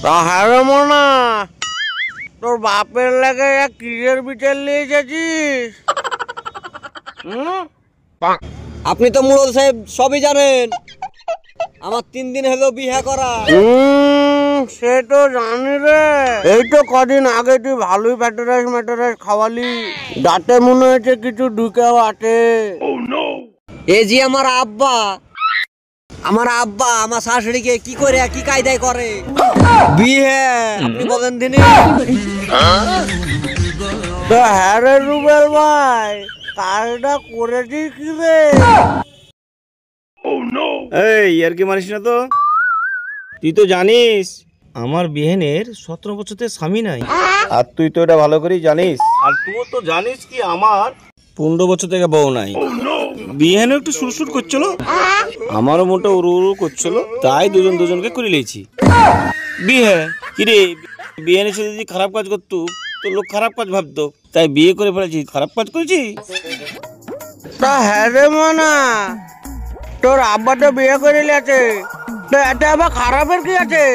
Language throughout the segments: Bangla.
হারে মোনা, তোর বাপের লাগে এক কিসের বিচার নিয়ে এসেছিস? আপনি তো মুরল সাহেব সবই জানেন। আমার 3 দিন হলো বিয়ে করা। সে তো জানি রে। এই তো কদিন আগে তুই ভালোই ম্যাটারাস খাওয়ালি, দাঁতে মনে হয়েছে কিছু ঢুকেও আছে। এই যে আমার আব্বা আমার শাশুড়িকে কি করে কি কায়দায় করে বিয়ে, আপনি বলেন দিনি। তো হ্যাঁ রে রুবেল ভাই, কাজটা করেছিস কি রে? এই আর কি মানিস না তো? তুই তো জানিস আমার বিহেনের 17 বছরের স্বামী নাই, আর তুই তো এটা ভালো করেই জানিস। আর তুই তো জানিস কি আমার 15 বছর থেকে বউ নাই। বিহেন একটু সুরসুর করছিল, আমারও মোটা উড়ু উড়ু করছিল, তাই দুজনকে করে নিয়েছি বিয়ে। কিরে, বিহেনের সাথে যদি খারাপ কাজ করতো তো লোক খারাপ কাজ ভাবতো, তাই বিয়ে করে ফেলেছি। খারাপ কাজ করেছি? তা হ্যাঁ রে মোনা, তোর আব্বা তো বিয়ে করে নিয়েছে, তো এটা আবার খারাপের কি আছে?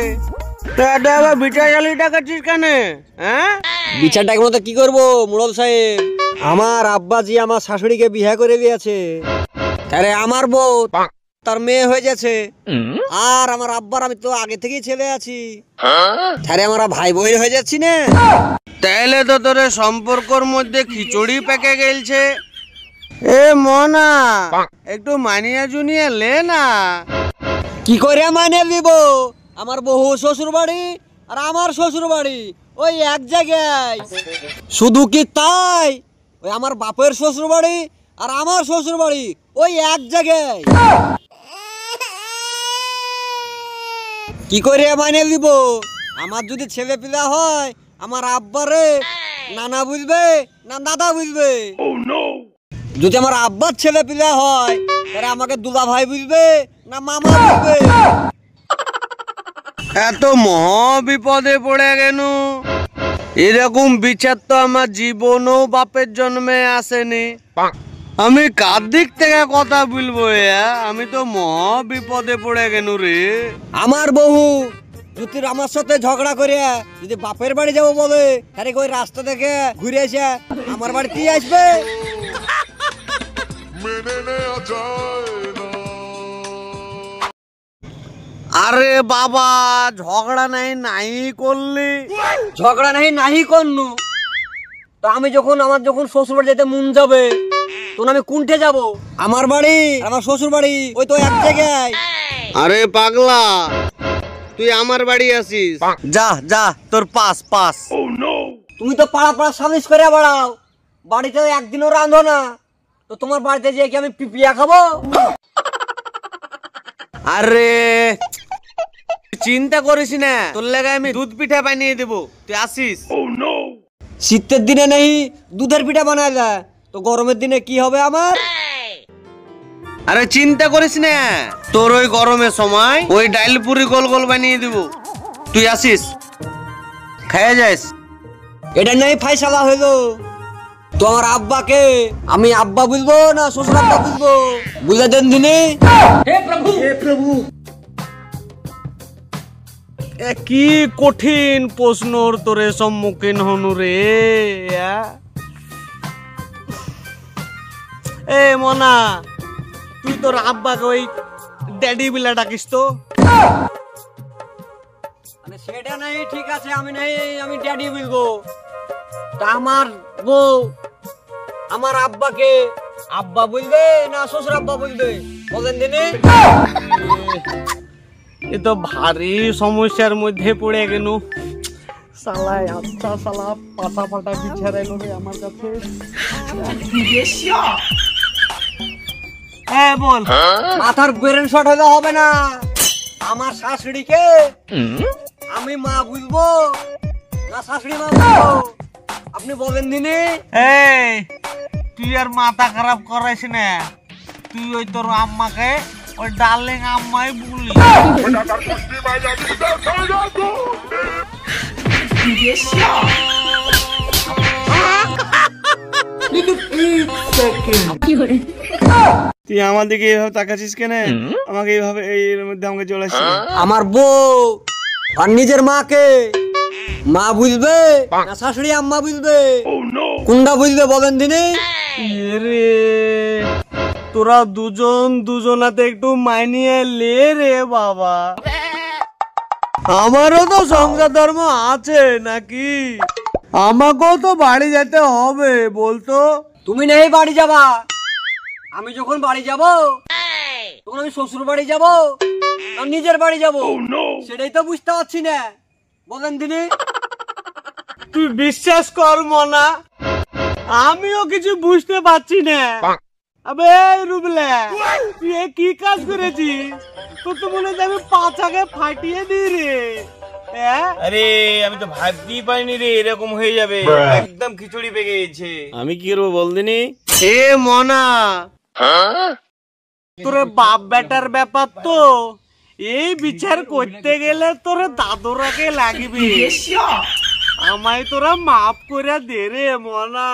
তো এটা আবার বিচার চালিয়ে ডাকাচ্ছিস কেন? হ্যাঁ, বিচারটা মতো কি করবো মুরল সাহেব? আমার আব্বাজি আমার শাশুড়িকে বিয়ে করে দিয়েছে, আরে আমার বউ তার মেয়ে হয়ে গেছে, আর আমার আব্বার আমি তো আগে থেকেই ছেলে আছি, আরে আমরা ভাই বোন হয়ে যাচ্ছি না। তাইলে তো তোর সম্পর্কর মধ্যে খিচুড়ি পেকে গেলছে। এ মোনা, একটু মানিয়া জুনিয়া লে না। কি করে মানিয়ে দিব? আমার বহু শ্বশুর বাড়ি আর আমার শ্বশুর বাড়ি ওই এক জায়গায়। শুধু কি তাই, ওই আমার বাপের শ্বশুর বাড়ি আর আমার শ্বশুর বাড়ি ওই এক জায়গায়। কি করে মানিয়ে দিব? আমার যদি ছেলে পিলা হয়, আমার আব্বারে নানা বুঝবে না দাদা বুঝবে? যদি আমার আব্বার ছেলে পিলা হয়, তাহলে আমাকে দুলা ভাই বুঝবে না মামা বুঝবে? এত মহা বিপদে পড়ে গেল। এরকম বিচার তো আমার জীবনও বাপের জন্মে আসেনি। আমি কার দিক থেকে কথা বলবো? আমি তো মহা বিপদে পড়ে গেল রে। আমার বহু যদি আমার সাথে ঝগড়া করে যদি বাপের বাড়ি যাবো বলে, আরে ওই রাস্তা থেকে ঘুরে এসে আমার বাড়িতেই আসবে। আরে বাবা, ঝগড়া নাই করলি? ঝগড়া নাহি করনু তো আমি আমার যখন শ্বশুর বাড়ি যেতে মন যাবে, তখন আমি কোনটে যাব? আমার বাড়ি আমার শ্বশুর বাড়ি ওই তো এক জায়গায়। আরে পাগলা, তুই আমার বাড়ি আসিস? যা যা, তোর পাস। তুমি তো পাড়া সালিশ করে বেড়াও, বাড়িতে একদিনও রাঁধো না, তো তোমার বাড়িতে যেয়ে কি আমি পিপিয়া খাবো? আরে চিন্তা করিস না, তোর লাগে আমি দুধ পিঠা বানিয়ে দেবো, তুই আসিস। শীতের দিনে নেই দুধের পিঠা বানায় যায়, তো গরমের দিনে কি হবে আমার? আরে চিন্তা করিস না, তোর ওই গরমের সময় ওই ডাইল পুরি গোল গোল বানিয়ে দিব, তুই আসিস, খেয়ে যাস। এটা নেই ফাইসালা হইলো। তো আমার আব্বাকে আমি আব্বা বুঝবো না শ্বশুর আব্বা বুঝবো? বুঝে দেন দিনে। হে প্রভু কি কঠিন প্রশ্নর তোরে সম্মুখীন হনু রে। এ মনা, তুই তোর আব্বাকে ওই ড্যাডি বিলা ডাকিস তো। সেটা নাই, ঠিক আছে, আমি ড্যাডি বলবো। তা আমার বউ আমার আব্বাকে আব্বা বলবে না শ্বশুর আব্বা বলবে? বলেন দিনে। এ তো ভারী সমস্যার মধ্যে পড়ে গেল। সালাই আচ্ছা সালা পাটা বিছার এলো রে আমার কাছে। বল, মাথার ব্রেন শট হলে হবে না। আমার শাশুড়িকে আমি মা বুঝবো না শাশুড়ি মা বুঝবো? আপনি বলেন দিনে। তুই আর মাথা খারাপ করাইস না, তুই ওই তোর আম্মাকে ওই ডার্লিং আম্মাই বলি। তুই আমার দিকে এইভাবে তাকাচ্ছিস কেন? আমাকে এইভাবে এর মধ্যে আমাকে চলে আসছে। আমার বউ আর নিজের মাকে মা বুঝবে না শাশুড়ি আম্মা বুঝবে? কোনটা বুঝবে বলেন দিনে? রে তোরা দুজনাতে একটু মাইনিয়ে লে রে বাবা। আমারও তো সংসার ধর্ম আছে নাকি, আমাকেও তো বাড়ি যেতে হবে বলতো। তুমি নেই বাড়ি যাবা, আমি যখন বাড়ি যাব তখন আমি শ্বশুর বাড়ি যাব আর নিজের বাড়ি যাব, সেটাই তো বুঝতে পারছি না বলেন দিনে। তুই বিশ্বাস কর মনা, আমিও কিছু বুঝতে পারছি না। আবে রুবলা, তুই এ কি কাজ করেছিস? তোর তো মনে হয় আমি পাছাকে ফাটিয়ে দিই রে। আরে আমি তো ভাবতেই পারিনি রে এরকম হয়ে যাবে, একদম খিচুড়ি পেকে গেছে। আমি কি করবো বলদিনি? এ মনা, তোর বাপ বেটার ব্যাপার তো, এই বিচার করতে গেলে তোর দাদুরাকে লাগবে। আমায় তোরা মাফ করে দে রে মনা,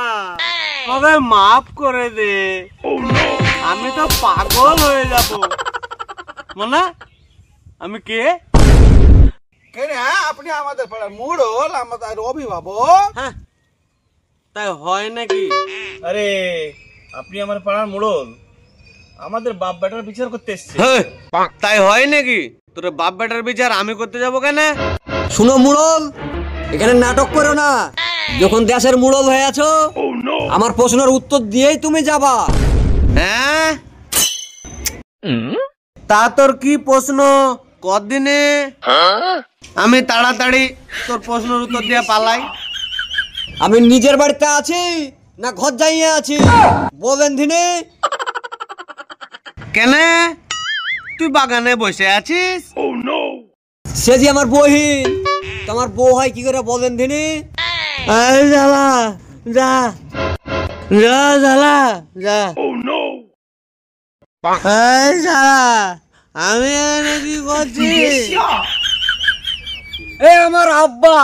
তবে মাফ করে দে, আমি তো পাগল হয়ে যাব। মনা আমি কে? আপনি আমাদের পাড়ার মোড়ল, আমাদের অভিভাবক। হ্যাঁ তাই হয় নাকি? আরে আপনি আমার পাড়ার মোড়ল, আমাদের বাপ বেটার বিচার করতে এসছে। তাই হয় নাকি? তোর বাপ বেটার বিচার আমি করতে যাব কেন? শুনো মুড়ল, এখানে নাটক করো না। যখন দেশের মুড়ল হয়ে আছো, আমার প্রশ্নের উত্তর দিয়েই তুমি যাবা। হ্যাঁ তা তোর কি প্রশ্ন কদিনে? আমি তাড়াতাড়ি তোর প্রশ্নের উত্তর দিয়ে পালাই। আমি নিজের বাড়িতে আছি না ঘর যাইয়া আছি বলেন দিনে। কেন তুই বাগানে বসে আছিস? সে যে আমার বহিন, তোমার বউ হয় কি করে বলেন দিনে? এই জ্বালা, যা যা জ্বালা যা। এই জ্বালা, আমি এখানে কি করছি? এ আমার আব্বা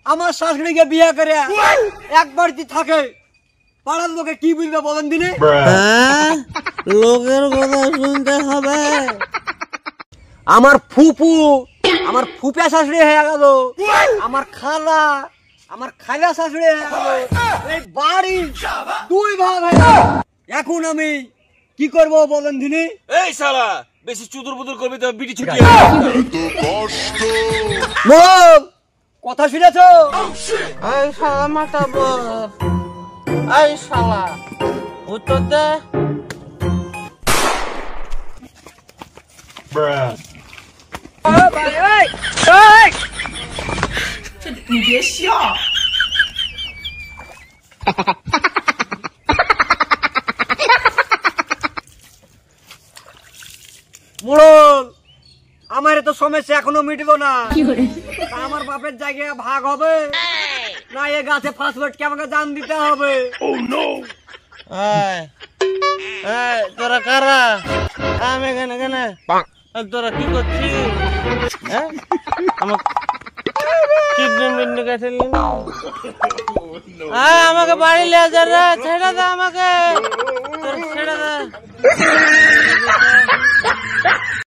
আমার শাশুড়িকে বিয়ে করে এক বাড়িতে থাকে, পাড়ার লোকে কি বুঝবে বলেন দিনে? হ্যাঁ লোকের কথা শুনতে হবে। আমার ফুপু আমার ফুপা শাশুড়ি হয়ে গেল, আমার খালা আমার খালা শাশুড়ি হয়ে গেল, এই বাড়ি দুই ভাগ হয়ে গেল। এখন আমি কি করব বলেন দিনে? এই শালা বেশি চুদুর বুদুর করবি তো বিটি ছুটি। বল কথা শুনেছো? এই শালা মাথা বল, এই শালা উত্তর দে। মুড়ল, আমার তো সমস্যা এখনো মিটলো না। আমার বাপের জায়গায় ভাগ হবে না এ গাছে ফার্স্ট কে আমাকে জান দিতে হবে? তোরা কারা? আমি এখানে কেন? তোরা কি করছিস? আমাকে বাড়ি লিয়ে যা রে, ছেড়ে দে আমাকে, ছেড়ে দে।